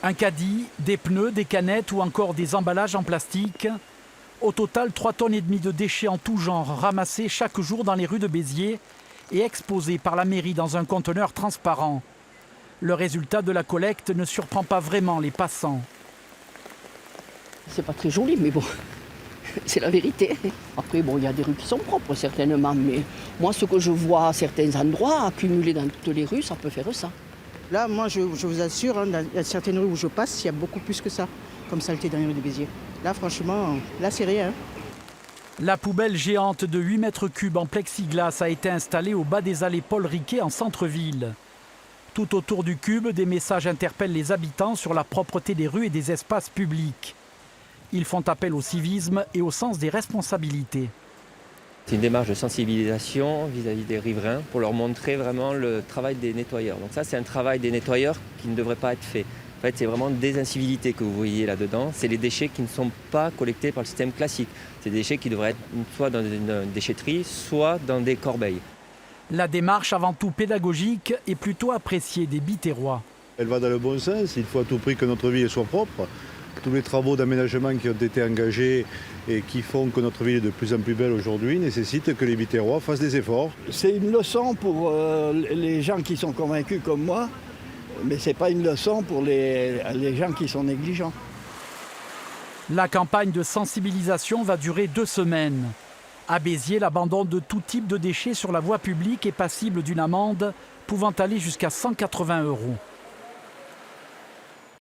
Un caddie, des pneus, des canettes ou encore des emballages en plastique. Au total, 3,5 tonnes de déchets en tout genre ramassés chaque jour dans les rues de Béziers et exposés par la mairie dans un conteneur transparent. Le résultat de la collecte ne surprend pas vraiment les passants. C'est pas très joli, mais bon, c'est la vérité. Après, bon, il y a des rues qui sont propres, certainement, mais moi, ce que je vois à certains endroits, accumulés dans toutes les rues, ça peut faire ça. Là, moi, je vous assure, hein, il y a certaines rues où je passe, il y a beaucoup plus que ça, comme saleté dans les rues de Béziers. Là, franchement, là, c'est rien. La poubelle géante de 8 mètres cubes en plexiglas a été installée au bas des allées Paul Riquet en centre-ville. Tout autour du cube, des messages interpellent les habitants sur la propreté des rues et des espaces publics. Ils font appel au civisme et au sens des responsabilités. C'est une démarche de sensibilisation vis-à-vis des riverains pour leur montrer vraiment le travail des nettoyeurs. Donc ça, c'est un travail des nettoyeurs qui ne devrait pas être fait. En fait, c'est vraiment des incivilités que vous voyez là-dedans. C'est les déchets qui ne sont pas collectés par le système classique. C'est des déchets qui devraient être soit dans une déchetterie, soit dans des corbeilles. La démarche, avant tout pédagogique, est plutôt appréciée des Biterrois. Elle va dans le bon sens. Il faut à tout prix que notre ville soit propre. Tous les travaux d'aménagement qui ont été engagés et qui font que notre ville est de plus en plus belle aujourd'hui nécessitent que les Biterrois fassent des efforts. C'est une leçon pour les gens qui sont convaincus comme moi, mais ce n'est pas une leçon pour les gens qui sont négligents. La campagne de sensibilisation va durer 2 semaines. À Béziers, l'abandon de tout type de déchets sur la voie publique est passible d'une amende pouvant aller jusqu'à 180 €.